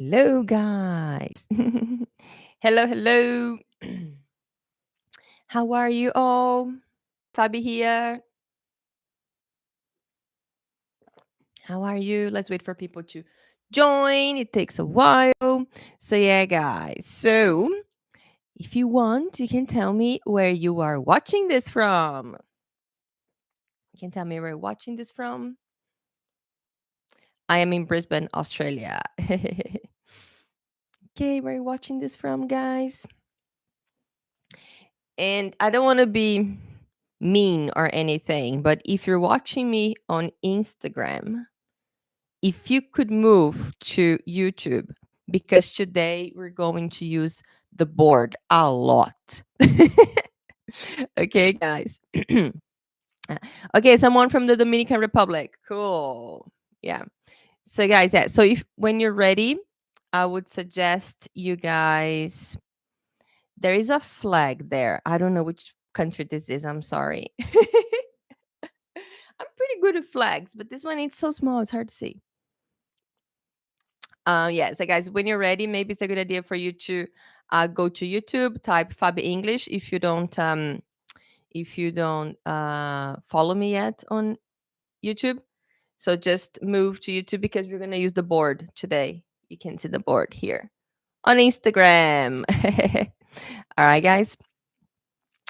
Hello, guys. Hello, hello. How are you all? Fabi here. How are you? Let's wait for people to join. It takes a while. So, yeah, guys. So, if you want, you can tell me where you are watching this from. You can tell me where you're watching this from. I am in Brisbane, Australia. Okay, where are you watching this from, guys? And I don't want to be mean or anything, but if you're watching me on Instagram, if you could move to YouTube, because today we're going to use the board a lot. Okay, guys. Okay, someone from the Dominican Republic. Cool. Yeah. So, guys, yeah. So, if when you're ready, I would suggest you guys. There is a flag there. I don't know which country this is. I'm sorry. I'm pretty good at flags, but this one it's so small, it's hard to see. Yeah, so guys, when you're ready, maybe it's a good idea for you to go to YouTube, type Fabi English if you don't follow me yet on YouTube. So just move to YouTube because we're gonna use the board today. You can see the board here on Instagram. All right, guys.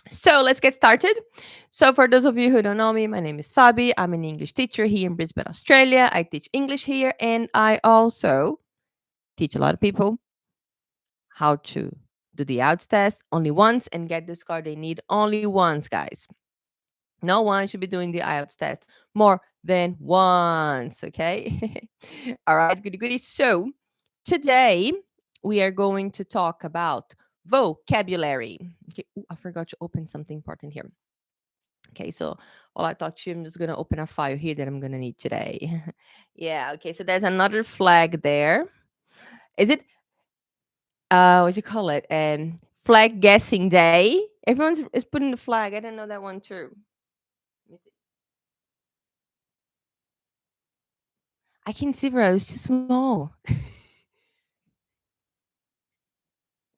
So let's get started. So, for those of you who don't know me, my name is Fabi. I'm an English teacher here in Brisbane, Australia. I teach English here, and I also teach a lot of people how to do the IELTS test only once and get the score they need only once, guys. No one should be doing the IELTS test more than once, okay? All right, goody goody. So, today we are going to talk about vocabulary. Okay, ooh, I forgot to open something important here. Okay, so while I talk to you, I'm just gonna open a file here that I'm gonna need today. Yeah, okay, so there's another flag there. Is it what do you call it? Flag guessing day. Everyone's is putting the flag. I didn't know that one too. Let me see. I can see bro, it's too small.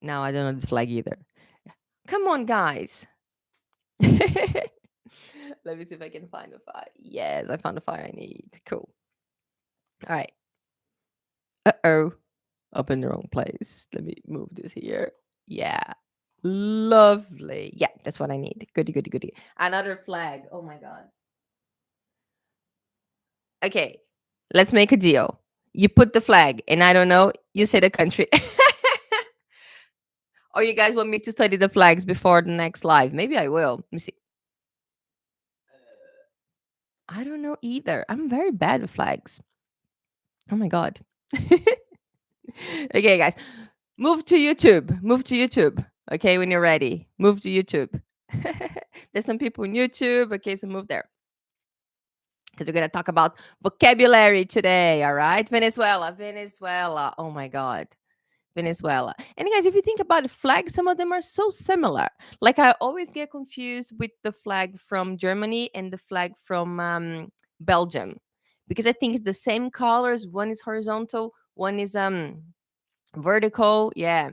No, I don't know this flag either. Come on, guys. Let me see if I can find a file. Yes, I found the file I need. Cool. All right. Uh-oh. Up in the wrong place. Let me move this here. Yeah. Lovely. Yeah, that's what I need. Goody, goody, goody. Another flag. Oh my God. Okay. Let's make a deal. You put the flag, and I don't know, you say the country. Or you guys want me to study the flags before the next live? Maybe I will. Let me see. I don't know either. I'm very bad with flags. Oh my God. Okay, guys. Move to YouTube. Move to YouTube. Okay, when you're ready. Move to YouTube. There's some people on YouTube. Okay, so move there. Because we're going to talk about vocabulary today. All right. Venezuela. Venezuela. Oh my God. Venezuela. And guys, if you think about the flags, some of them are so similar. Like I always get confused with the flag from Germany and the flag from Belgium. Because I think it's the same colors. One is horizontal, one is vertical. Yeah.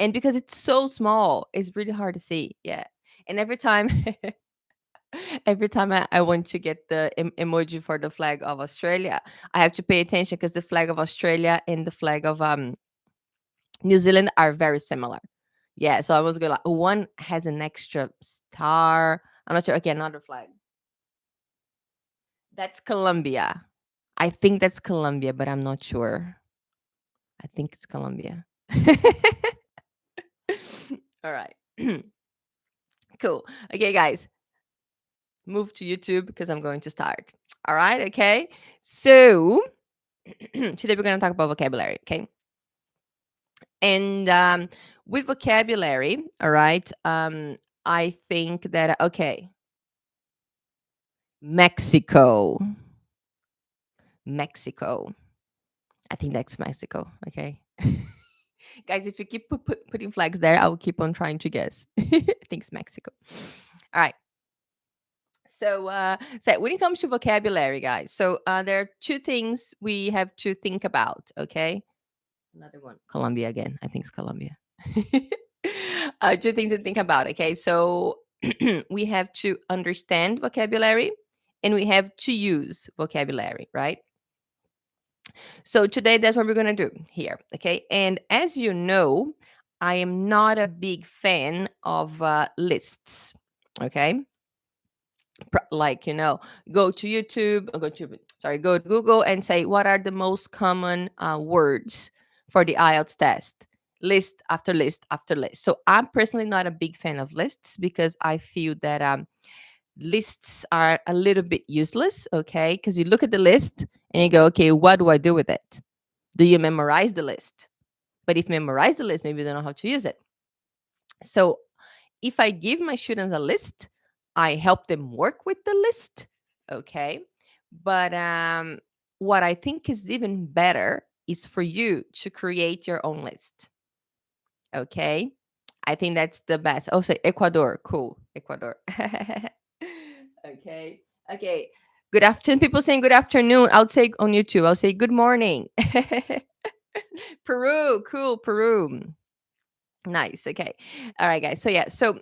And because it's so small, it's really hard to see. Yeah. And every time every time I want to get the emoji for the flag of Australia, I have to pay attention because the flag of Australia and the flag of New Zealand are very similar. Yeah, so I was going like one has an extra star. I'm not sure. Okay, another flag. That's Colombia. I think that's Colombia, but I'm not sure. I think it's Colombia. All right. Cool. Okay, guys, move to YouTube because I'm going to start. All right. Okay. So today we're going to talk about vocabulary. Okay. And with vocabulary, all right, I think that, okay, Mexico. Mexico. I think that's Mexico. Okay. Guys, if you keep putting flags there, I will keep on trying to guess. I think it's Mexico. All right. So when it comes to vocabulary, guys, so there are two things we have to think about. Okay. Another one. Colombia again. I think it's Colombia. Two things to think about. Okay. So we have to understand vocabulary and we have to use vocabulary, right? So today that's what we're going to do here. Okay. And as you know, I am not a big fan of lists. Okay. Like, go to YouTube, go to, sorry, go to Google and say, what are the most common words for the IELTS test? List after list after list. So I'm personally not a big fan of lists because I feel that lists are a little bit useless, okay? Because you look at the list and you go, okay, what do I do with it? Do you memorize the list? But if you memorize the list, maybe you don't know how to use it. So if I give my students a list, I help them work with the list, okay? But what I think is even better is for you to create your own list, okay? I think that's the best. Oh, say Ecuador. Cool. Ecuador. Okay. Okay. Good afternoon. People saying good afternoon. I'll say on YouTube, I'll say good morning. Peru. Cool. Peru. Nice. Okay. All right, guys. So, yeah. So,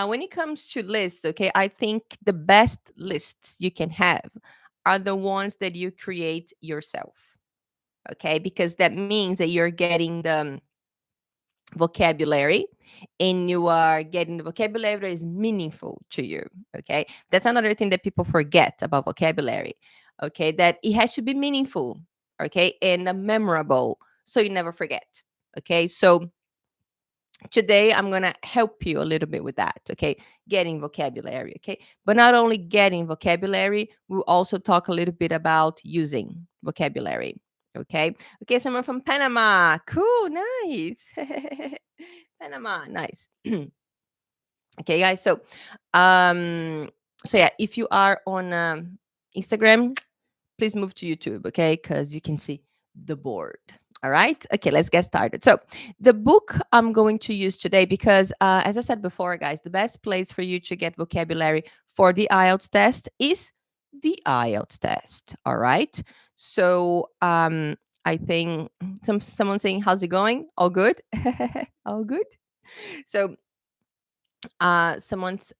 when it comes to lists, okay, I think the best lists you can have are the ones that you create yourself. Okay. Because that means that you're getting the vocabulary and you are getting the vocabulary that is meaningful to you. Okay. That's another thing that people forget about vocabulary. Okay. That it has to be meaningful. Okay. And memorable. So you never forget. Okay. So, today I'm going to help you a little bit with that, okay? Getting vocabulary, okay? But not only getting vocabulary, we'll also talk a little bit about using vocabulary, okay? Okay, someone from Panama. Cool, nice. Panama, nice. Okay, guys. So yeah, if you are on Instagram, please move to YouTube, okay? Because you can see the board. All right. Okay, let's get started. So, the book I'm going to use today, because as I said before, guys, the best place for you to get vocabulary for the IELTS test is the IELTS test. All right. So, I think someone saying, "How's it going? All good? All good." So, someone's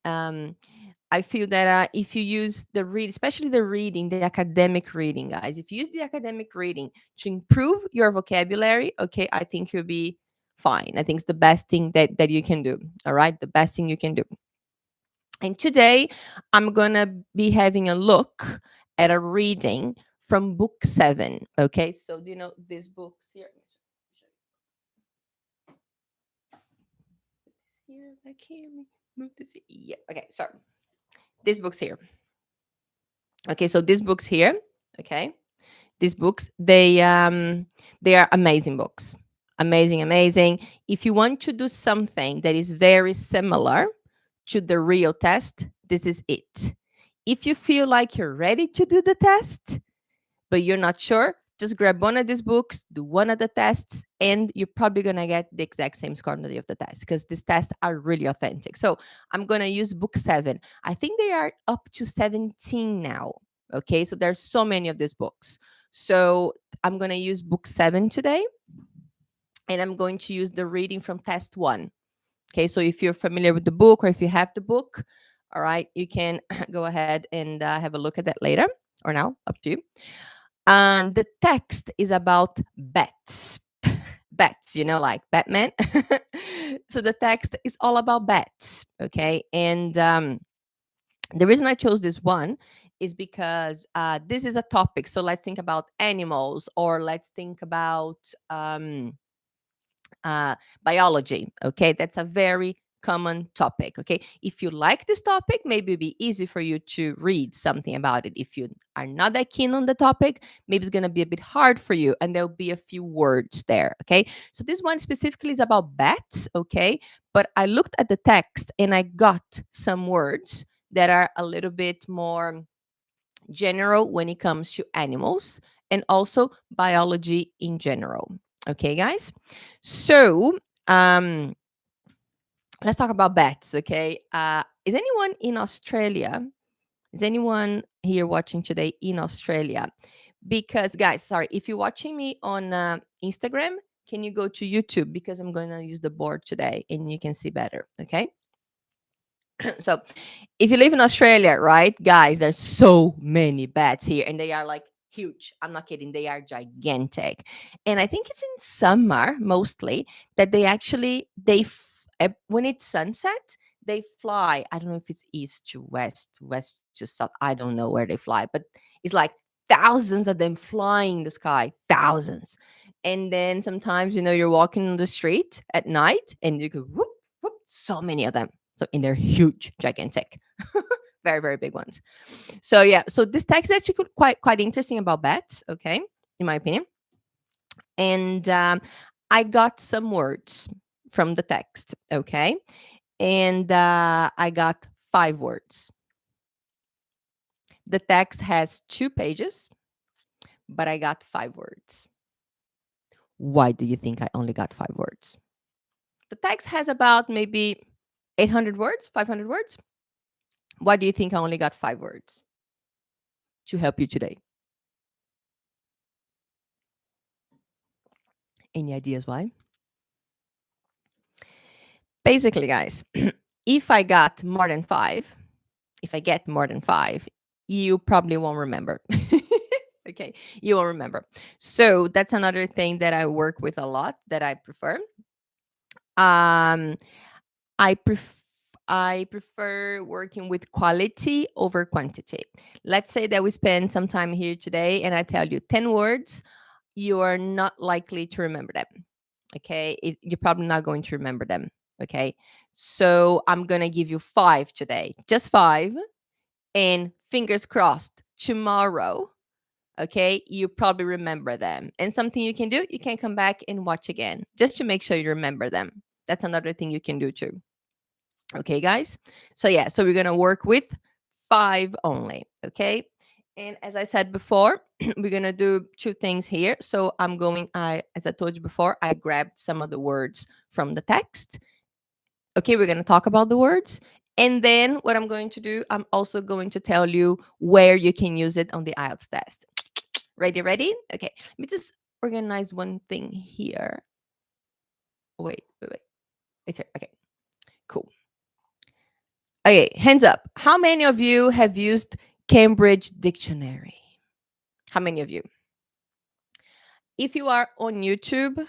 I feel that if you use the read, especially the reading, the academic reading, guys, if you use the academic reading to improve your vocabulary, okay, I think you'll be fine. I think it's the best thing that you can do. All right, the best thing you can do. And today, I'm gonna be having a look at a reading from book 7. Okay, so do you know these books here? Here, I can't move this. Yeah. Okay, so these books here. Okay, so these books here, okay, these books, they are amazing books. Amazing, amazing. If you want to do something that is very similar to the real test, this is it. If you feel like you're ready to do the test, but you're not sure, just grab one of these books, do one of the tests, and you're probably gonna get the exact same score on the day of the test because these tests are really authentic. So I'm gonna use book 7. I think they are up to 17 now. Okay, so there's so many of these books. So I'm gonna use book 7 today, and I'm going to use the reading from test 1. Okay, so if you're familiar with the book or if you have the book, all right, you can go ahead and have a look at that later or now, up to you. And the text is about bats. Bats, like Batman. So the text is all about bats. Okay. And the reason I chose this one is because this is a topic. So let's think about animals, or let's think about biology. Okay. That's a very common topic. Okay. If you like this topic, maybe it'll be easy for you to read something about it. If you are not that keen on the topic, maybe it's going to be a bit hard for you, and there'll be a few words there. Okay. So this one specifically is about bats. Okay. But I looked at the text and I got some words that are a little bit more general when it comes to animals and also biology in general. Okay, guys? So, let's talk about bats, okay? Is anyone in Australia? Is anyone here watching today in Australia? Because, guys, sorry, if you're watching me on Instagram, can you go to YouTube because I'm going to use the board today and you can see better. Okay. So if you live in Australia, right, guys, there's so many bats here and they are like huge. I'm not kidding. They are gigantic. And I think it's in summer mostly that they actually, when it's sunset, they fly. I don't know if it's east to west, west to south. I don't know where they fly, but it's like thousands of them flying in the sky, thousands. And then sometimes, you're walking on the street at night and you go whoop, whoop, so many of them. So, and they're huge, gigantic, very, very big ones. So, yeah. So this text is actually quite interesting about bats. Okay, in my opinion. And I got some words from the text. Okay, and I got 5 words. The text has 2 pages, but I got 5 words. Why do you think I only got 5 words? The text has about maybe 800 words, 500 words. Why do you think I only got 5 words to help you today? Any ideas why? Basically, guys, if I got more than 5, if I get more than 5, you probably won't remember. Okay, you won't remember. So that's another thing that I work with a lot that I prefer. Um, I prefer working with quality over quantity. Let's say that we spend some time here today and I tell you 10 words, you are not likely to remember them. Okay, you're probably not going to remember them. Okay, so I'm gonna give you 5 today, just 5, and fingers crossed tomorrow, okay, you probably remember them. And something you can do, you can come back and watch again just to make sure you remember them. That's another thing you can do too. Okay, guys. So yeah, so we're gonna work with 5 only. Okay. And as I said before, we're gonna do 2 things here. So as I told you before, I grabbed some of the words from the text. Okay, we're gonna talk about the words. And then what I'm going to do, I'm also going to tell you where you can use it on the IELTS test. Ready, ready? Okay, let me just organize one thing here. Wait. It's here. Okay, cool. Okay, hands up. How many of you have used Cambridge Dictionary? How many of you? If you are on YouTube,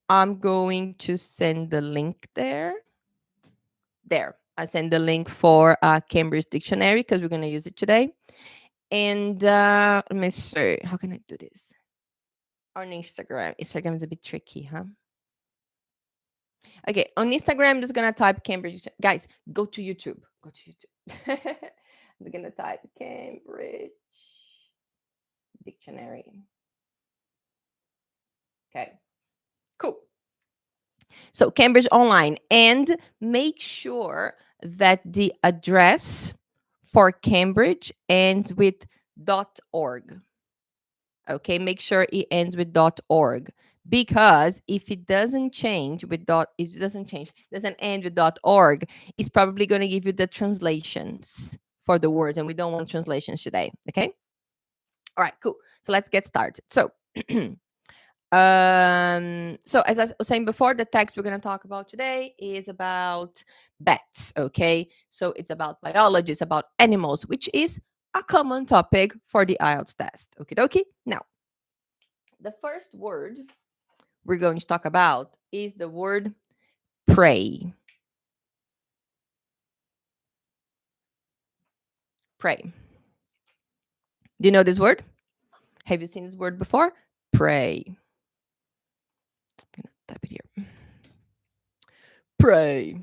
I'm going to send the link there. There, I send the link for Cambridge Dictionary because we're going to use it today. And let me see. How can I do this? On Instagram. Instagram is a bit tricky, huh? Okay, on Instagram, I'm just going to type Cambridge. Guys, go to YouTube. Go to YouTube. I'm going to type Cambridge Dictionary. Okay, cool. So Cambridge Online, and make sure that the address for Cambridge ends with .org. Okay, make sure it ends with .org, because if it doesn't change with it doesn't end with .org, it's probably going to give you the translations for the words, and we don't want translations today. Okay. All right, cool. So let's get started. So so as I was saying before, the text we're going to talk about today is about bats. Okay, so it's about biology, it's about animals, which is a common topic for the IELTS test. Okay, dokie. Now, the first word we're going to talk about is the word pray. Pray. Do you know this word? Have you seen this word before? Pray. I'm gonna type it here. Pray.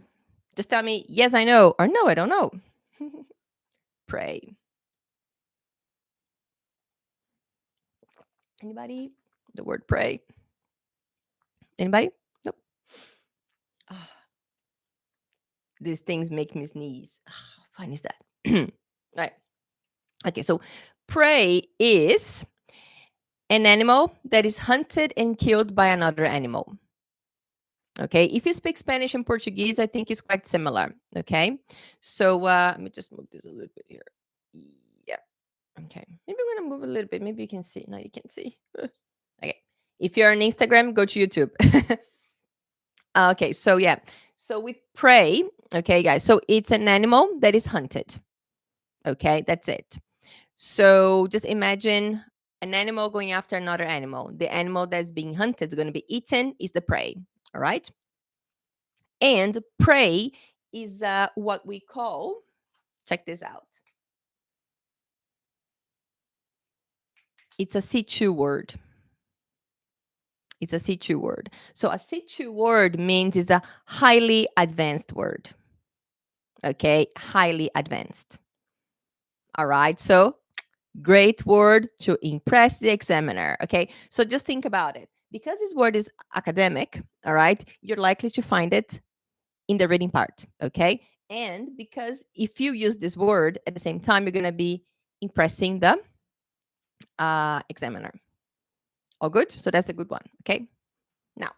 Just tell me yes, I know, or no, I don't know. Pray. Anybody? The word pray. Anybody? Nope. Oh, these things make me sneeze. Oh, how fun is that? Right. Okay, so prey is an animal that is hunted and killed by another animal. Okay, if you speak Spanish and Portuguese, I think it's quite similar. Okay, so let me just move this a little bit here. Yeah. Okay, maybe I'm gonna move a little bit. Maybe you can see. No, you can see. Okay, If you're on Instagram, go to YouTube. Okay, so yeah. So with prey, okay, guys. So it's an animal that is hunted. Okay, that's it. So just imagine an animal going after another animal. The animal that's being hunted is going to be eaten is the prey. All right. And prey is what we call, check this out. It's a situ word. It's a situ word. So a situ word means it's a highly advanced word. Okay, highly advanced. All right. So great word to impress the examiner. Okay. So just think about it. Because this word is academic, all right, you're likely to find it in the reading part. Okay. And because if you use this word at the same time, you're going to be impressing the examiner. All good? So that's a good one. Okay. Now,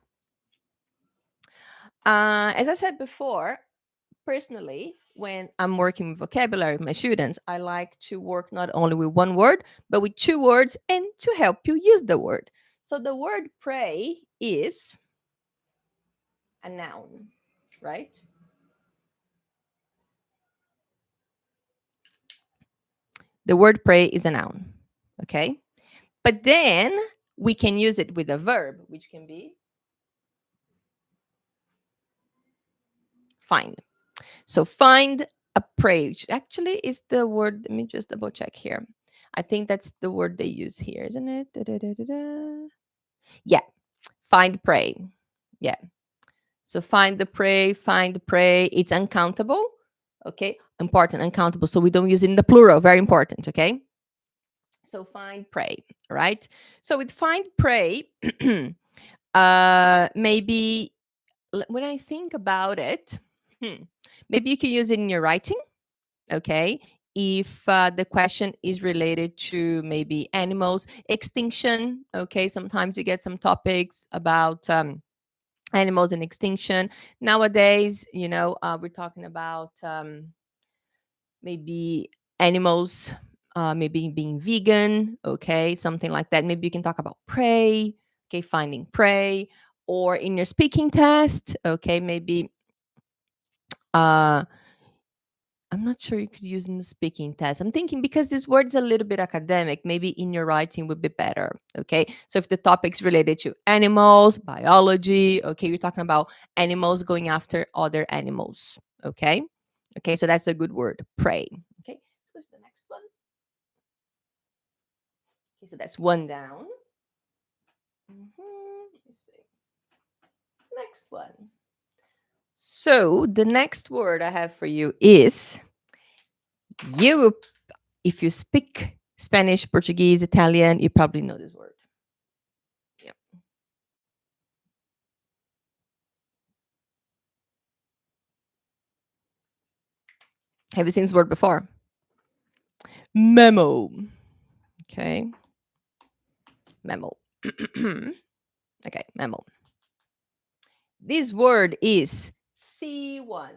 as I said before, personally, when I'm working with vocabulary with my students, I like to work not only with one word, but with two words and to help you use the word. So the word pray is a noun, right? The word pray is a noun, okay? But then we can use it with a verb, which can be find. So find a prey, which actually is the word. Let me just double check here. I think that's the word they use here, isn't it? Da, da, da, da, da. Yeah, find prey. Yeah. So find the prey, find the prey. It's uncountable. Okay. Important, uncountable. So we don't use it in the plural. Very important. Okay. So find prey. Right. So with find prey, maybe when I think about it, maybe you can use it in your writing. Okay. If the question is related to maybe animals, extinction. Okay. Sometimes you get some topics about animals in extinction. Nowadays, we're talking about maybe animals maybe being vegan, okay, something like that. Maybe you can talk about prey, okay, finding prey, or in your speaking test, okay, maybe uh I'm not sure you could use in the speaking test. I'm thinking because this word is a little bit academic, maybe in your writing would be better. Okay. So if the topic's related to animals, biology, okay, you're talking about animals going after other animals. Okay. Okay. So that's a good word. Prey. Okay. So the next one. Okay. So that's one down. Let's see. Next one. So the next word I have for you is you. If you speak Spanish, Portuguese, Italian, you probably know this word. Yeah. Have you seen this word before? Memo. Okay. Memo. Okay, memo. This word is C1,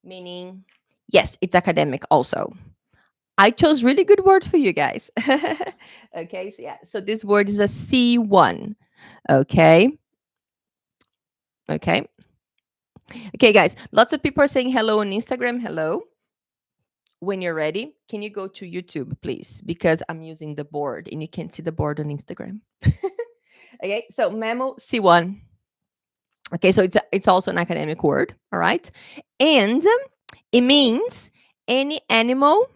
meaning, yes, it's academic also. I chose really good words for you guys. Okay, so yeah, so this word is a C1. Okay. Okay. Okay, guys, lots of people are saying hello on Instagram. Hello. When you're ready, can you go to YouTube, please? Because I'm using the board and you can't see the board on Instagram. Okay, so Memo C1. Okay, so it's also an academic word, all right? And it means any animal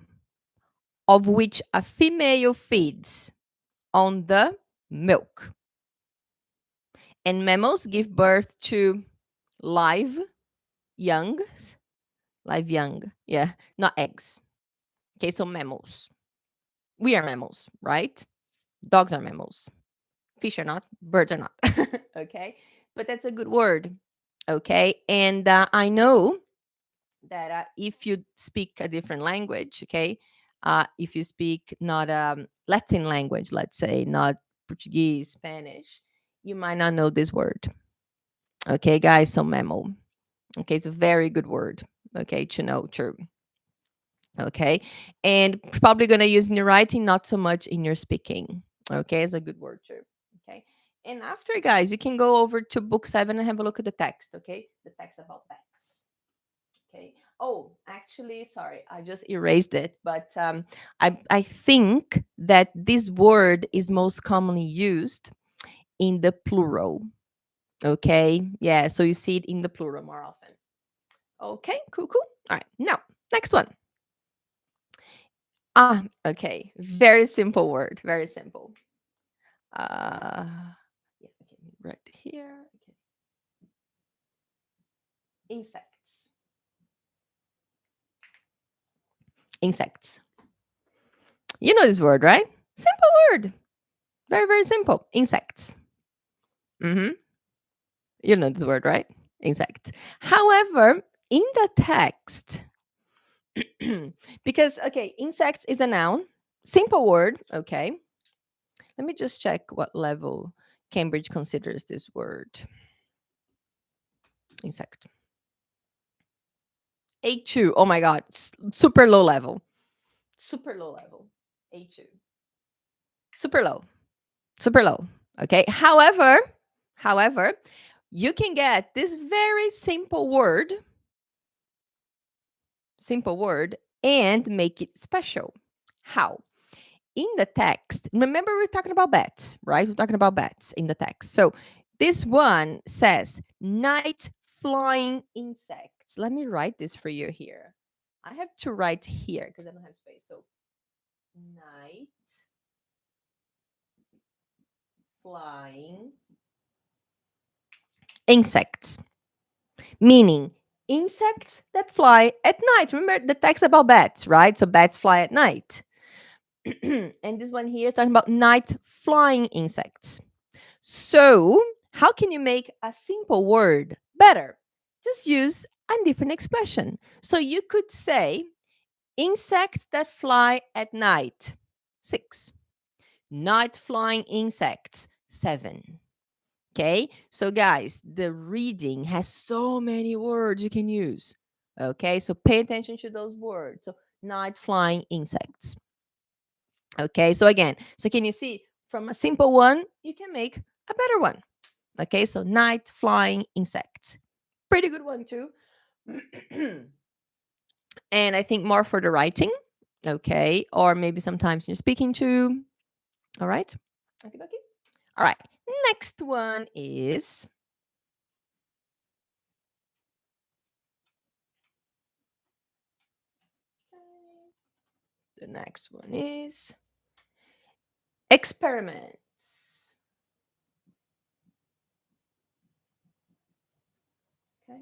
of which a female feeds on the milk. And mammals give birth to live youngs, live young, yeah, not eggs. Okay, so mammals. We are mammals, right? Dogs are mammals. Fish are not. Birds are not. Okay, but that's a good word. Okay, and I know that if you speak a different language, okay, if you speak not Latin language, let's say, not Portuguese, Spanish, you might not know this word. Okay, guys, so mammal. Okay, it's a very good word. Okay, to know, true. Okay, and probably gonna use in your writing, not so much in your speaking. Okay, it's a good word too. And after, guys, you can go over to book 7 and have a look at the text, okay? The text about bats. Okay. Oh, actually, sorry, I just erased it. But I think that this word is most commonly used in the plural. Okay. Yeah. So you see it in the plural more often. Okay. Cool. Cool. All right. Now, next one. Ah, okay. Very simple word. Very simple. Yeah. Okay. Right here. Okay. Insects. Insects. You know this word, right? Simple word. Very, very simple. Insects. Mm-hmm. You know this word, right? Insects. However, in the text, because, okay, insects is a noun, simple word, okay. Let me just check what level Cambridge considers this word. Insect. A2. Oh my God. Super low level. Super low level. A2. Super low. Super low. Okay. However, you can get this very simple word and make it special. How? In the text, remember we're talking about bats, right? We're talking about bats in the text. So this one says night flying insects. Let me write this for you here. I have to write here because I don't have space. So night flying insects, meaning insects that fly at night. Remember the text about bats, right? So bats fly at night. And this one here talking about night flying insects. So, how can you make a simple word better? Just use a different expression. So, you could say insects that fly at night, 6. Night flying insects, 7. Okay, so guys, the reading has so many words you can use. Okay, so pay attention to those words. So, night flying insects. Okay, so again, so can you see from a simple one, you can make a better one. Okay, so night flying insects. Pretty good one too. And I think more for the writing. Okay, or maybe sometimes you're speaking to. All right. Okay, okay. All right. Next one is the next one is experiments. Okay,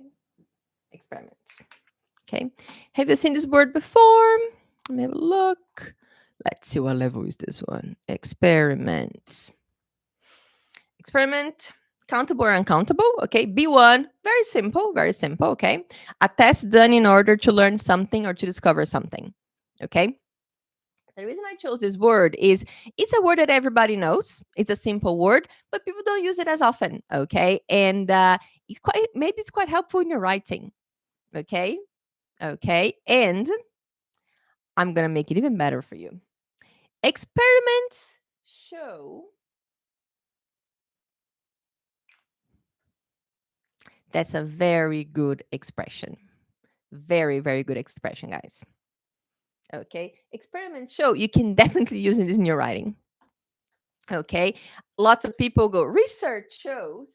experiments. Okay, have you seen this word before? Let me have a look. Let's see what level is this one. Experiments. Experiment, countable or uncountable. Okay, B1, very simple, very simple. Okay, a test done in order to learn something or to discover something. Okay, the reason I chose this word is it's a word that everybody knows. It's a simple word, but people don't use it as often. Okay, and it's quite helpful in your writing. Okay, okay, and I'm gonna make it even better for you. Experiments show that's a very good expression. Very, very good expression, guys. Okay. Experiments show you can definitely use this in your writing. Okay. Lots of people go, research shows,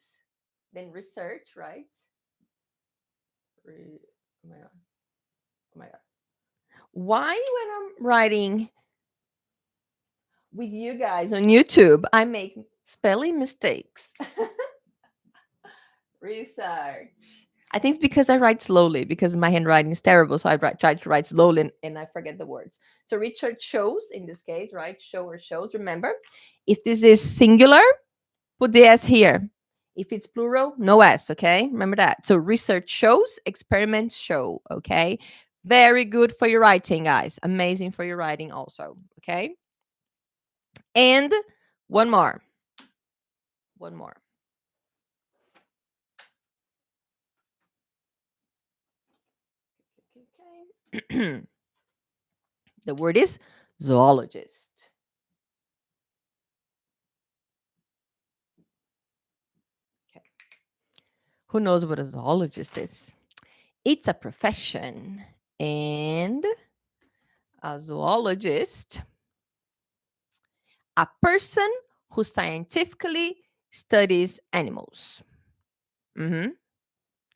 then research, right? Oh my God. Oh my God. Why, when I'm writing with you guys on YouTube, I make spelling mistakes? Research. I think it's because I write slowly because my handwriting is terrible. So I try to write slowly and I forget the words. So research shows in this case, right? Show or shows. Remember, if this is singular, put the S here. If it's plural, no S. Okay. Remember that. So research shows, experiments show. Okay. Very good for your writing, guys. Amazing for your writing, also. Okay. And one more. One more. Okay. The word is zoologist. Who knows what a zoologist is? It's a profession. And a zoologist, a person who scientifically studies animals. Mm-hmm.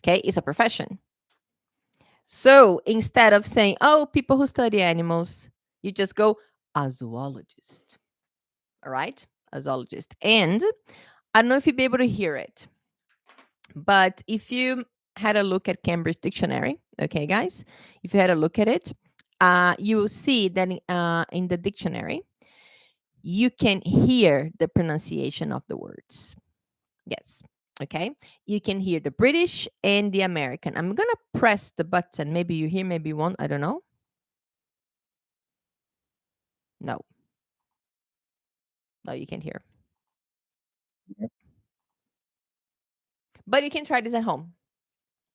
Okay, it's a profession. So instead of saying, oh, people who study animals, you just go, a zoologist. All right, a zoologist. And I don't know if you'll be able to hear it, but if you had a look at Cambridge Dictionary, okay, guys, if you had a look at it, you will see that in the dictionary, you can hear the pronunciation of the words. Yes. Okay. You can hear the British and the American. I'm going to press the button. Maybe you hear, maybe you won't. I don't know. No. No, you can't hear. Yep. But you can try this at home.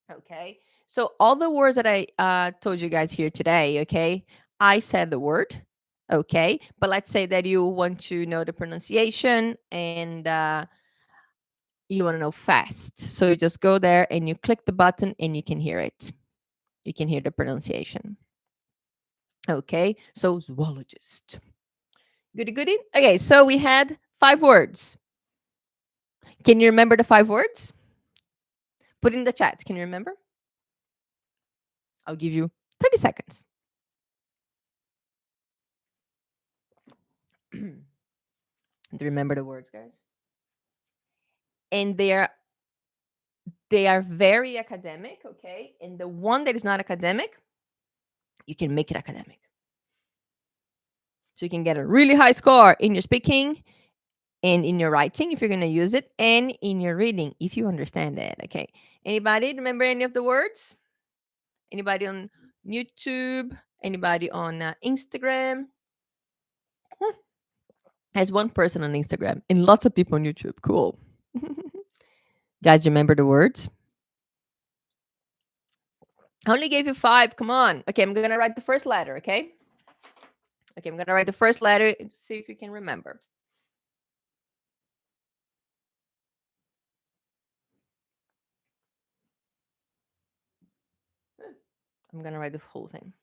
Okay. So all the words that I told you guys here today, okay, I said the word. Okay. But let's say that you want to know the pronunciation and you want to know fast. So you just go there and you click the button and you can hear it. You can hear the pronunciation. Okay, so zoologist. Goody goody. Okay, so we had 5 words. Can you remember the 5 words? Put it in the chat. Can you remember? I'll give you 30 seconds. Do you remember the words, guys? And they are very academic, okay? And the one that is not academic, you can make it academic. So you can get a really high score in your speaking and in your writing if you're going to use it, and in your reading if you understand it. Okay. Anybody remember any of the words? Anybody on YouTube? Anybody on Instagram? There's one person on Instagram and lots of people on YouTube. Cool. Guys, remember the words? I only gave you 5. Come on. Okay, I'm going to write the first letter, okay? Okay, I'm going to write the first letter and see if you can remember. I'm going to write the whole thing.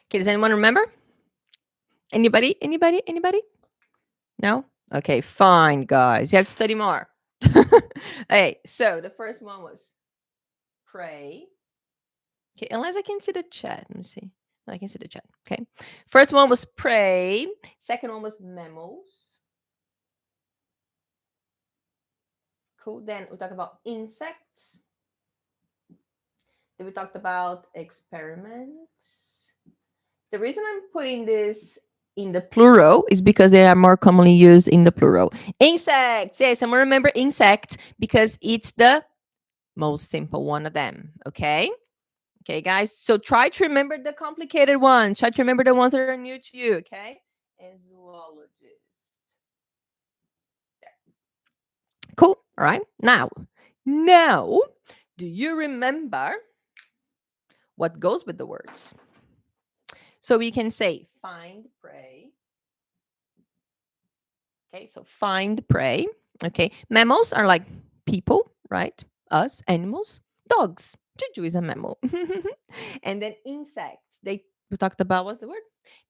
Okay, does anyone remember? Anybody? Anybody? Anybody? No? Okay, fine, guys. You have to study more. Okay, so the first one was pray. Okay, unless I can see the chat. Let me see. No, I can see the chat. Okay. First one was pray. Second one was memos. Cool. Then we talked about insects. Then we talked about experiments. The reason I'm putting this in the plural is because they are more commonly used in the plural. Insects. Yes, I'm going to remember insects because it's the most simple one of them. Okay. Okay, guys. So try to remember the complicated ones. Try to remember the ones that are new to you. Okay. And zoologist. There. Cool. All right. Now, do you remember what goes with the words? So we can say find prey. Okay, so find prey. Okay, mammals are like people, right? Us, animals, dogs. Juju is a mammal. And then insects. We talked about, what's the word?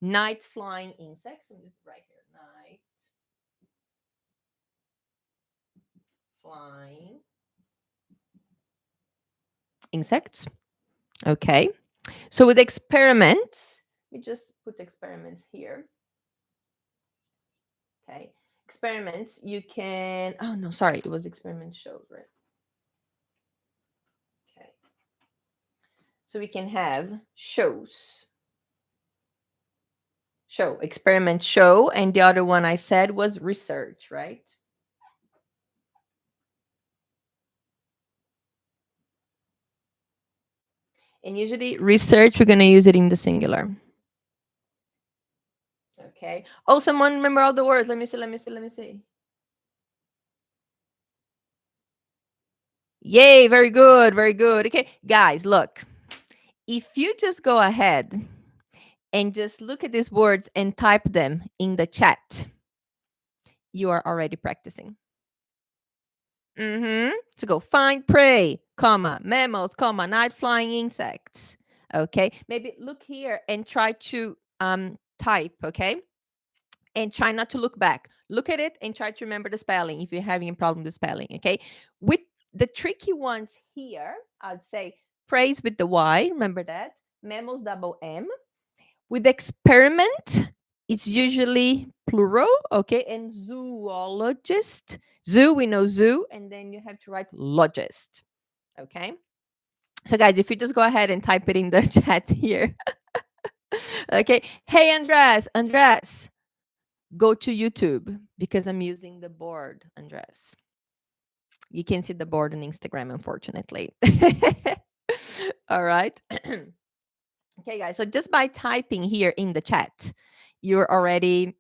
Night flying insects. I'm just right here. Night flying insects. Okay. So with experiments, we just put experiments here. Okay. Experiments, you can, oh no, sorry, it was experiment shows, right? Okay. So we can have shows. Show, experiment show. And the other one I said was research, right? And usually research, we're going to use it in the singular. Okay. Oh, someone remember all the words. Let me see. Yay, very good, very good. Okay, guys, look. If you just go ahead and just look at these words and type them in the chat, you are already practicing. So go find prey, comma, mammals, comma, night flying insects. Okay. Maybe look here and try to type, okay? And try not to look back. Look at it and try to remember the spelling if you're having a problem with spelling, okay? With the tricky ones here, I'd say praise with the Y, remember that? Mammals, double M. With experiment, it's usually plural, okay? And zoologist, zoo, we know zoo, and then you have to write logist, okay? So, guys, if you just go ahead and type it in the chat here, okay? Hey, Andres, go to YouTube because I'm using the board, Andres. You can see the board on Instagram, unfortunately. All right. Okay, guys. So just by typing here in the chat, you're already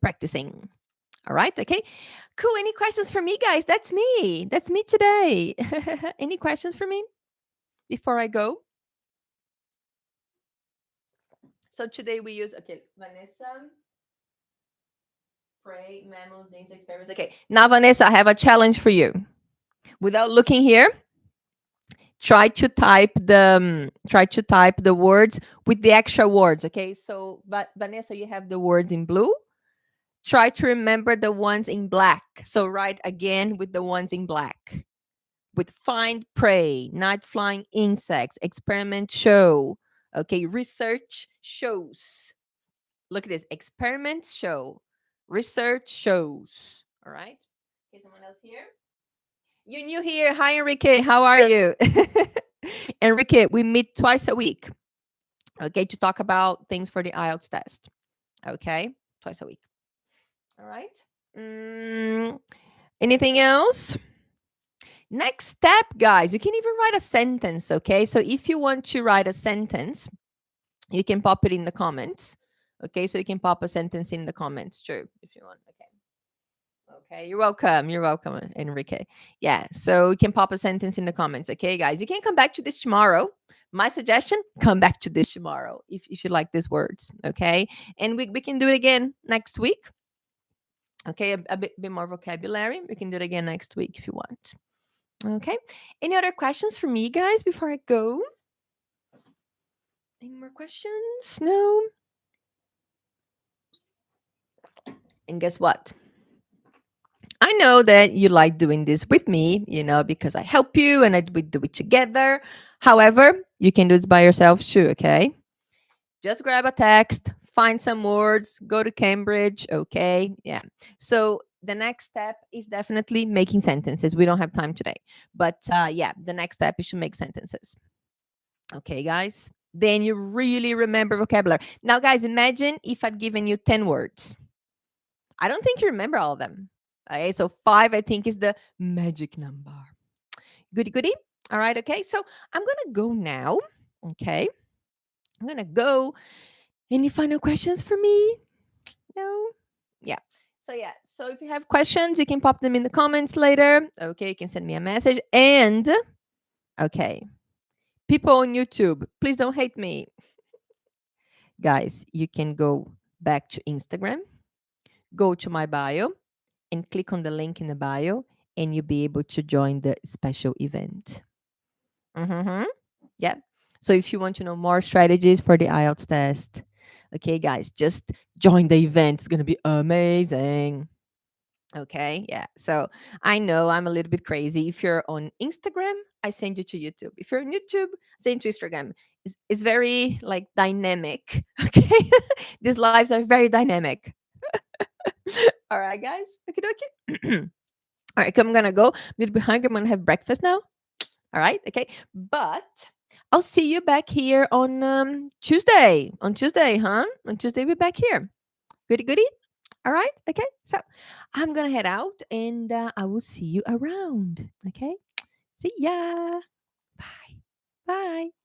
practicing. All right. Okay. Cool. Any questions for me, guys? That's me. That's me today. Any questions for me before I go? So today we use Vanessa, pray, mammals, insects, experiments. Okay. Now, Vanessa, I have a challenge for you. Without looking here, try to type the words with the extra words. Okay. So, but Vanessa, you have the words in blue. Try to remember the ones in black. So write again with the ones in black. With find prey, night flying insects, experiment show. Okay, research shows. Look at this. Experiment show. Research shows. All right. Okay, someone else here? You new here. Hi, Enrique. How are you? Enrique, we meet twice a week. Okay, to talk about things for the IELTS test. Okay, twice a week. All right. Anything else? Next step, guys, you can even write a sentence, okay? So if you want to write a sentence, you can pop it in the comments. Okay, so you can pop a sentence in the comments, true, if you want. Okay. Okay, you're welcome. You're welcome, Enrique. Yeah, so you can pop a sentence in the comments. Okay, guys, you can come back to this tomorrow. My suggestion, come back to this tomorrow if you like these words. Okay, and we can do it again next week. Okay, a bit more vocabulary. We can do it again next week if you want. Okay. Any other questions for me, guys, before I go? Any more questions? No? And guess what? I know that you like doing this with me, because I help you and we do it together. However, you can do this by yourself too, okay? Just grab a text, find some words, go to Cambridge, okay? Yeah. So the next step is definitely making sentences. We don't have time today. But yeah, the next step is to make sentences. Okay, guys? Then you really remember vocabulary. Now, guys, imagine if I'd given you 10 words. I don't think you remember all of them. Okay, so 5, I think, is the magic number. Goody, goody. All right, okay. So I'm going to go now. Okay. I'm going to go. Any final questions for me? No? Yeah. So, yeah. So if you have questions, you can pop them in the comments later. Okay. You can send me a message. And, okay. People on YouTube, please don't hate me. Guys, you can go back to Instagram, go to my bio, and click on the link in the bio, and you'll be able to join the special event. Yeah. So if you want to know more strategies for the IELTS test, okay, guys, just join the event. It's going to be amazing. Okay. Yeah. So I know I'm a little bit crazy. If you're on Instagram, I send you to YouTube. If you're on YouTube, send you to Instagram. It's very like dynamic. Okay. These lives are very dynamic. All right, guys. Okay, okay. All right, I'm gonna go. I'm a little bit hungry. I'm gonna have breakfast now. All right, okay. But I'll see you back here on Tuesday. On Tuesday, huh? On Tuesday, we're back here. Goody, goody. All right, okay. So I'm gonna head out, and I will see you around. Okay. See ya. Bye. Bye.